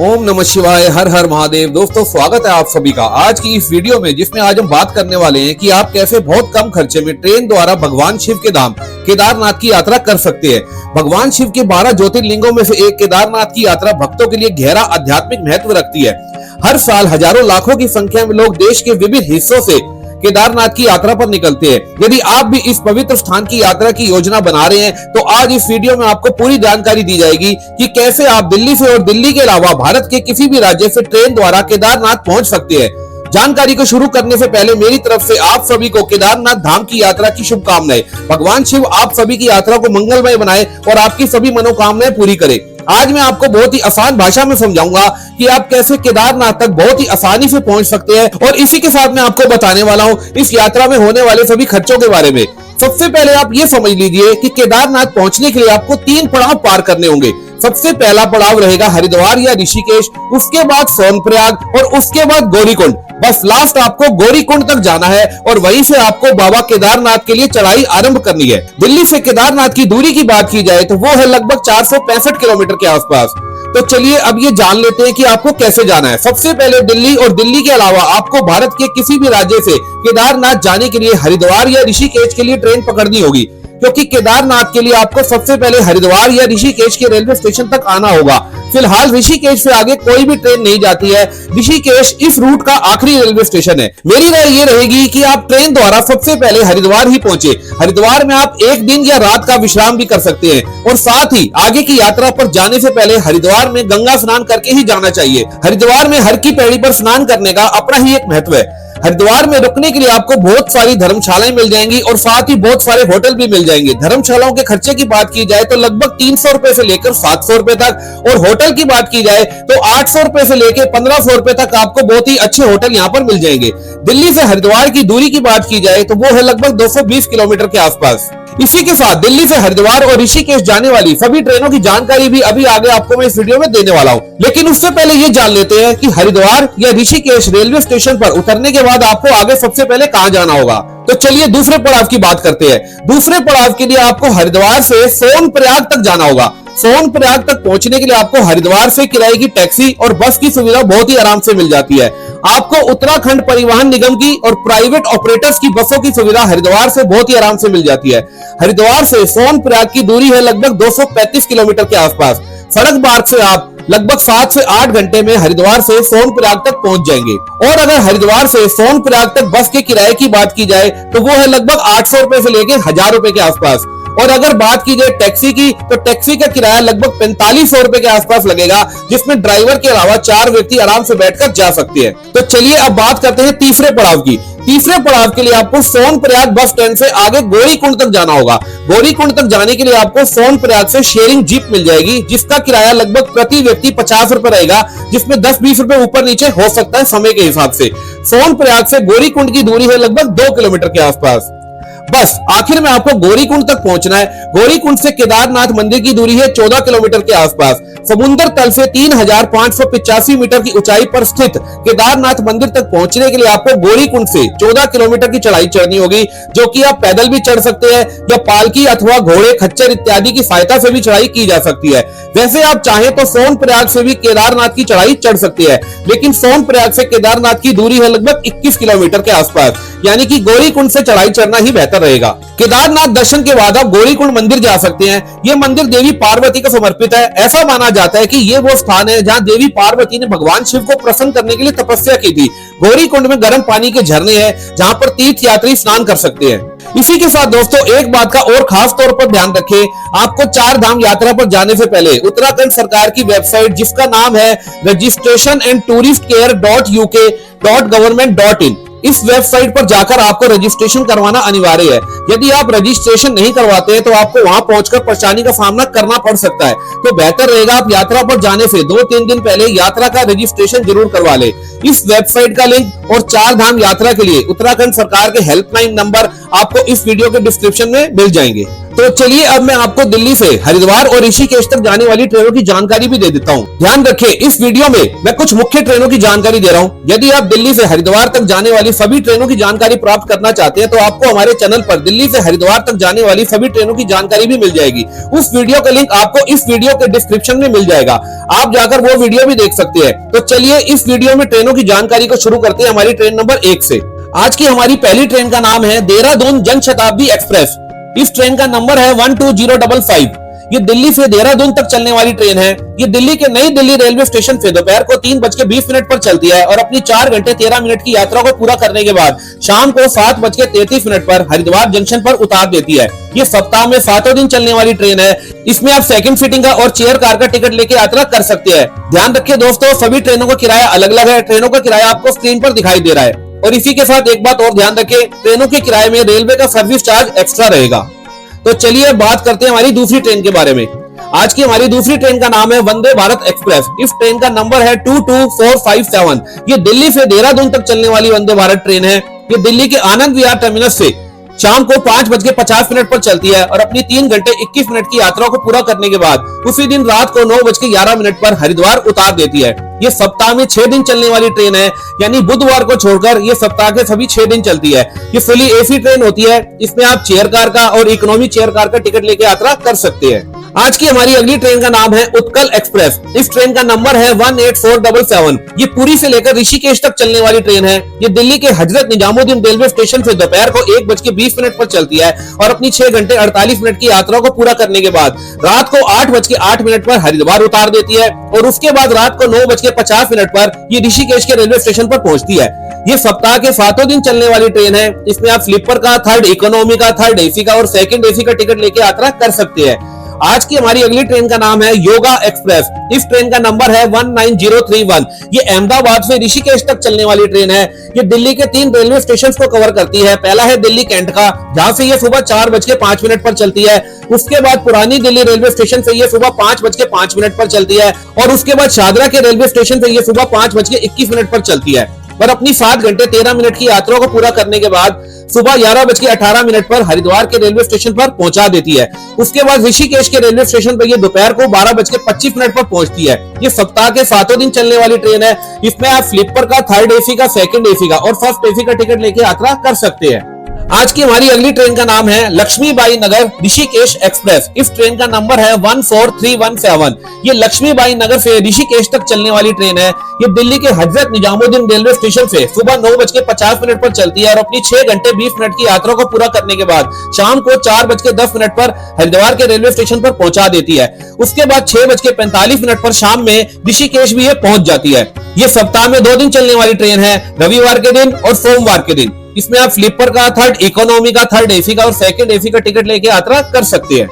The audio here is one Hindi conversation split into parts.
ओम नमः शिवाय, हर हर महादेव। दोस्तों स्वागत है आप सभी का आज की इस वीडियो में, जिसमें आज हम बात करने वाले हैं कि आप कैसे बहुत कम खर्चे में ट्रेन द्वारा भगवान शिव के धाम केदारनाथ की यात्रा कर सकते हैं। भगवान शिव के 12 ज्योतिर्लिंगों में से एक केदारनाथ की यात्रा भक्तों के लिए गहरा आध्यात्मिक महत्व रखती है। हर साल हजारों लाखों की संख्या में लोग देश के विभिन्न हिस्सों से केदारनाथ की यात्रा पर निकलते हैं। यदि आप भी इस पवित्र स्थान की यात्रा की योजना बना रहे हैं तो आज इस वीडियो में आपको पूरी जानकारी दी जाएगी कि कैसे आप दिल्ली से और दिल्ली के अलावा भारत के किसी भी राज्य से ट्रेन द्वारा केदारनाथ पहुंच सकते हैं। जानकारी को शुरू करने से पहले मेरी तरफ से आप सभी को केदारनाथ धाम की यात्रा की शुभकामनाएं। भगवान शिव आप सभी की यात्रा को मंगलमय बनाए और आपकी सभी मनोकामनाएं पूरी करे। आज मैं आपको बहुत ही आसान भाषा में समझाऊंगा कि आप कैसे केदारनाथ तक बहुत ही आसानी से पहुंच सकते हैं, और इसी के साथ मैं आपको बताने वाला हूं इस यात्रा में होने वाले सभी खर्चों के बारे में। सबसे पहले आप ये समझ लीजिए कि केदारनाथ पहुंचने के लिए आपको 3 पड़ाव पार करने होंगे। सबसे पहला पड़ाव रहेगा हरिद्वार या ऋषिकेश, उसके बाद सोनप्रयाग और उसके बाद गौरीकुंड। बस लास्ट आपको गौरीकुंड तक जाना है और वहीं से आपको बाबा केदारनाथ के लिए चढ़ाई आरंभ करनी है। दिल्ली से केदारनाथ की दूरी की बात की जाए तो वो है लगभग 465 किलोमीटर के आसपास। तो चलिए अब ये जान लेते हैं कि आपको कैसे जाना है। सबसे पहले दिल्ली और दिल्ली के अलावा आपको भारत के किसी भी राज्य से केदारनाथ जाने के लिए हरिद्वार या ऋषिकेश के लिए ट्रेन पकड़नी होगी, क्योंकि केदारनाथ के लिए आपको सबसे पहले हरिद्वार या ऋषिकेश के रेलवे स्टेशन तक आना होगा। फिलहाल ऋषिकेश से आगे कोई भी ट्रेन नहीं जाती है। ऋषिकेश इस रूट का आखिरी रेलवे स्टेशन है। मेरी राय ये रहेगी कि आप ट्रेन द्वारा सबसे पहले हरिद्वार ही पहुंचे। हरिद्वार में आप एक दिन या रात का विश्राम भी कर सकते हैं, और साथ ही आगे की यात्रा पर जाने से पहले हरिद्वार में गंगा स्नान करके ही जाना चाहिए। हरिद्वार में हर की पैड़ी पर स्नान करने का अपना ही एक महत्व है। हरिद्वार में रुकने के लिए आपको बहुत सारी धर्मशालाएं मिल जाएंगी और साथ ही बहुत सारे होटल भी मिल जाएंगे। धर्मशालाओं के खर्चे की बात की जाए तो लगभग 300 रुपए से लेकर 700 रुपए तक, और होटल की बात की जाए तो 800 रुपए से लेकर 1500 रुपए तक आपको बहुत ही अच्छे होटल यहाँ पर मिल जाएंगे। दिल्ली से हरिद्वार की दूरी की बात की जाए तो वो है लगभग 220 किलोमीटर के आसपास। इसी के साथ दिल्ली से हरिद्वार और ऋषिकेश जाने वाली सभी ट्रेनों की जानकारी भी अभी आगे आपको मैं इस वीडियो में देने वाला हूं। लेकिन उससे पहले ये जान लेते हैं कि हरिद्वार या ऋषिकेश रेलवे स्टेशन पर उतरने के बाद आपको आगे सबसे पहले कहां जाना होगा। तो चलिए दूसरे पड़ाव की बात करते हैं। दूसरे पड़ाव के लिए आपको हरिद्वार से सोनप्रयाग तक जाना होगा। सोनप्रयाग तक पहुंचने के लिए आपको हरिद्वार से किराए की टैक्सी और बस की सुविधा बहुत ही आराम से मिल जाती है। आपको उत्तराखंड परिवहन निगम की और प्राइवेट ऑपरेटर्स की बसों की सुविधा हरिद्वार से बहुत ही आराम से मिल जाती है। हरिद्वार से सोनप्रयाग की दूरी है लगभग 235 किलोमीटर के आसपास। सड़क मार्ग से आप लगभग 7 से 8 घंटे में हरिद्वार से सोनप्रयाग तक पहुंच जाएंगे। और अगर हरिद्वार से सोनप्रयाग तक बस के किराए की बात की जाए तो वो है लगभग 800 रुपए से लेकर 1000 रुपए के आसपास। और अगर बात की जाए टैक्सी की तो टैक्सी का किराया लगभग 4500 रुपए के आसपास लगेगा, जिसमें ड्राइवर के अलावा 4 व्यक्ति आराम से बैठकर जा सकते हैं। तो चलिए अब बात करते हैं तीसरे पड़ाव की। तीसरे पड़ाव के लिए आपको सोनप्रयाग बस स्टैंड से आगे गौरीकुंड तक जाना होगा। गौरीकुंड तक जाने के लिए आपको सोनप्रयाग से शेयरिंग जीप मिल जाएगी, जिसका किराया लगभग प्रति व्यक्ति 50 रुपए रहेगा, जिसमें 10-20 रुपए ऊपर नीचे हो सकता है समय के हिसाब से। सोनप्रयाग से गौरीकुंड की दूरी है लगभग 2 किलोमीटर के आसपास। बस आखिर में आपको गौरीकुंड तक पहुंचना है। गौरीकुंड से केदारनाथ मंदिर की दूरी है 14 किलोमीटर के आसपास। समुद्र तल से 3585 मीटर की ऊंचाई पर स्थित केदारनाथ मंदिर तक पहुंचने के लिए आपको गौरीकुंड से 14 किलोमीटर की चढ़ाई चढ़नी होगी, जो कि आप पैदल भी चढ़ सकते हैं या पालकी अथवा घोड़े, खच्चर इत्यादि की सहायता से भी चढ़ाई की जा सकती है। वैसे आप चाहें तो सोनप्रयाग से भी केदारनाथ की चढ़ाई चढ़ सकती है, लेकिन सोनप्रयाग से केदारनाथ की दूरी है लगभग 21 किलोमीटर के आसपास, यानी कि गौरीकुंड से चढ़ाई चढ़ना ही बेहतर रहेगा। केदारनाथ दर्शन के बाद आप गौरीकुंड मंदिर जा सकते हैं। यह मंदिर देवी पार्वती को समर्पित है। ऐसा माना जाता है कि ये वो स्थान है जहां देवी पार्वती ने भगवान शिव को प्रसन्न करने के लिए तपस्या की थी। गौरीकुंड में गर्म पानी के झरने हैं जहां पर तीर्थ यात्री स्नान कर सकते हैं। इसी के साथ दोस्तों एक बात का और खास तौर पर ध्यान रखें, आपको 4 धाम यात्रा पर जाने से पहले उत्तराखंड सरकार की वेबसाइट, जिसका नाम है registrationandtouristcare.uk.government.in, इस वेबसाइट पर जाकर आपको रजिस्ट्रेशन करवाना अनिवार्य है। यदि आप रजिस्ट्रेशन नहीं करवाते हैं तो आपको वहां पहुंचकर परेशानी का सामना करना पड़ सकता है। तो बेहतर रहेगा आप यात्रा पर जाने से 2-3 दिन पहले यात्रा का रजिस्ट्रेशन जरूर करवा ले। इस वेबसाइट का लिंक और 4 धाम यात्रा के लिए उत्तराखंड सरकार के हेल्पलाइन नंबर आपको इस वीडियो के डिस्क्रिप्शन में मिल जाएंगे। तो चलिए अब मैं आपको दिल्ली से हरिद्वार और ऋषिकेश तक जाने वाली ट्रेनों की जानकारी भी दे देता हूँ। ध्यान रखें, इस वीडियो में मैं कुछ मुख्य ट्रेनों की जानकारी दे रहा हूँ। यदि आप दिल्ली से हरिद्वार तक जाने वाली सभी ट्रेनों की जानकारी प्राप्त करना चाहते हैं तो आपको हमारे चैनल पर दिल्ली से हरिद्वार तक जाने वाली सभी ट्रेनों की जानकारी भी मिल जाएगी। उस वीडियो का लिंक आपको इस वीडियो के डिस्क्रिप्शन में मिल जाएगा, आप जाकर वो वीडियो भी देख सकते हैं। तो चलिए इस वीडियो में ट्रेनों की जानकारी को शुरू करते हैं हमारी ट्रेन नंबर 1 से। आज की हमारी पहली ट्रेन का नाम है देहरादून जनशताब्दी एक्सप्रेस। इस ट्रेन का नंबर है 12055। ये दिल्ली से देहरादून तक चलने वाली ट्रेन है। ये दिल्ली के नई दिल्ली रेलवे स्टेशन से दोपहर को 3:20 पर चलती है और अपनी 4 घंटे 13 मिनट की यात्रा को पूरा करने के बाद शाम को 7:33 पर हरिद्वार जंक्शन पर उतार देती है। ये सप्ताह में 7 दिन चलने वाली ट्रेन है। इसमें आप सेकंड सीटिंग का और चेयर कार का टिकट लेके यात्रा कर सकते हैं। ध्यान रखिए दोस्तों, सभी ट्रेनों का किराया अलग अलग है। ट्रेनों का किराया आपको स्क्रीन पर दिखाई दे रहा है। और इसी के साथ एक बात और ध्यान रखें, ट्रेनों के किराए में रेलवे का सर्विस चार्ज एक्स्ट्रा रहेगा। तो चलिए बात करते हैं हमारी दूसरी ट्रेन के बारे में। आज की हमारी दूसरी ट्रेन का नाम है वंदे भारत एक्सप्रेस। इस ट्रेन का नंबर है 22457। ये दिल्ली से देहरादून तक चलने वाली वंदे भारत ट्रेन है। ये दिल्ली के आनंद विहार टर्मिनस से शाम को 5:50 पर चलती है और अपनी 3 घंटे 21 मिनट की यात्रा को पूरा करने के बाद उसी दिन रात को 9:11 पर हरिद्वार उतार देती है। ये सप्ताह में 6 दिन चलने वाली ट्रेन है, यानी बुधवार को छोड़कर ये सप्ताह के सभी 6 दिन चलती है। ये फुली एसी ट्रेन होती है। इसमें आप चेयर कार का और इकोनॉमी चेयर कार का टिकट लेके यात्रा कर सकते हैं। आज की हमारी अगली ट्रेन का नाम है उत्कल एक्सप्रेस। इस ट्रेन का नंबर है 18477। ये पुरी से लेकर ऋषिकेश तक चलने वाली ट्रेन है। ये दिल्ली के हजरत निजामुद्दीन रेलवे स्टेशन से दोपहर को 1:20 पर चलती है और अपनी 6 घंटे 48 मिनट की यात्रा को पूरा करने के बाद रात को 8:08 पर हरिद्वार उतार देती है और उसके बाद रात को 9:50 पर ये ऋषिकेश के रेलवे स्टेशन पर पहुंचती है। ये सप्ताह के 7 दिन चलने वाली ट्रेन है। इसमें आप स्लीपर का, थर्ड इकोनॉमी का, थर्ड एसी का और सेकंड एसी का टिकट लेके यात्रा कर सकते हैं। आज की हमारी अगली ट्रेन का नाम है योगा एक्सप्रेस। इस ट्रेन का नंबर है 19031। ये अहमदाबाद से ऋषिकेश तक चलने वाली ट्रेन है। ये दिल्ली के 3 रेलवे स्टेशन को कवर करती है। पहला है दिल्ली कैंट का, जहां से ये सुबह 4:05 पर चलती है। उसके बाद पुरानी दिल्ली रेलवे स्टेशन से ये सुबह 5:05 पर चलती है और उसके बाद शादरा के रेलवे स्टेशन से ये सुबह 5:21 पर चलती है और अपनी 7 घंटे 13 मिनट की यात्रा को पूरा करने के बाद सुबह 11:18 पर हरिद्वार के रेलवे स्टेशन पर पहुंचा देती है। उसके बाद ऋषिकेश के रेलवे स्टेशन पर ये दोपहर को 12:25 पर पहुंचती है। ये सप्ताह के 7 दिन चलने वाली ट्रेन है। इसमें आप स्लीपर का, थर्ड एसी का, सेकंड एसी का और फर्स्ट एसी का टिकट लेके यात्रा कर सकते हैं। आज की हमारी अगली ट्रेन का नाम है लक्ष्मीबाई नगर ऋषिकेश एक्सप्रेस। इस ट्रेन का नंबर है 14317। ये लक्ष्मीबाई नगर से ऋषिकेश तक चलने वाली ट्रेन है। ये दिल्ली के हजरत निजामुद्दीन रेलवे स्टेशन से सुबह 9:50 पर चलती है और अपनी 6 घंटे 20 मिनट की यात्रा को पूरा करने के बाद शाम को 4:10 पर हरिद्वार के रेलवे स्टेशन पर पहुंचा देती है। उसके बाद 6:45 पर शाम में ऋषिकेश भी ये पहुंच जाती है। ये सप्ताह में 2 दिन चलने वाली ट्रेन है, रविवार के दिन और सोमवार के दिन। इसमें आप स्लीपर का, थर्ड इकोनॉमी का, थर्ड एसी का और सेकंड एसी का टिकट लेके यात्रा कर सकते हैं।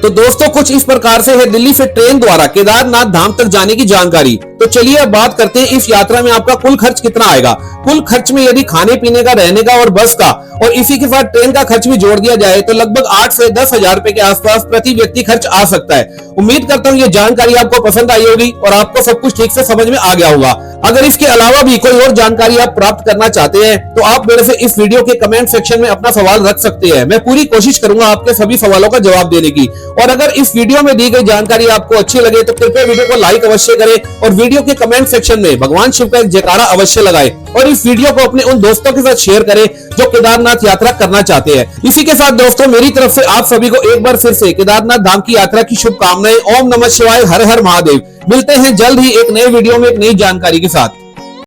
तो दोस्तों कुछ इस प्रकार से है दिल्ली से ट्रेन द्वारा केदारनाथ धाम तक जाने की जानकारी। तो चलिए अब बात करते हैं इस यात्रा में आपका कुल खर्च कितना आएगा। कुल खर्च में यदि खाने पीने का, रहने का और बस का और इसी के साथ ट्रेन का खर्च भी जोड़ दिया जाए तो लगभग 8 से 10 हजार रुपए के आसपास प्रति व्यक्ति खर्च आ सकता है। उम्मीद करता हूँ ये जानकारी आपको पसंद आई होगी और आपको सब कुछ ठीक से समझ में आ गया होगा। अगर इसके अलावा भी कोई और जानकारी आप प्राप्त करना चाहते हैं तो आप मेरे से इस वीडियो के कमेंट सेक्शन में अपना सवाल रख सकते हैं। मैं पूरी कोशिश करूंगा आपके सभी सवालों का जवाब देने की। और अगर इस वीडियो में दी गई जानकारी आपको अच्छी लगे तो कृपया वीडियो को लाइक अवश्य करें और वीडियो के कमेंट सेक्शन में भगवान शिव का एक जयकारा अवश्य लगाएं और इस वीडियो को अपने उन दोस्तों के साथ शेयर करें जो केदारनाथ यात्रा करना चाहते हैं। इसी के साथ दोस्तों मेरी तरफ से आप सभी को एक बार फिर से केदारनाथ धाम की यात्रा की शुभकामनाएं। ओम नमः शिवाय, हर हर महादेव। मिलते हैं जल्द ही एक नए वीडियो में एक नई जानकारी के साथ।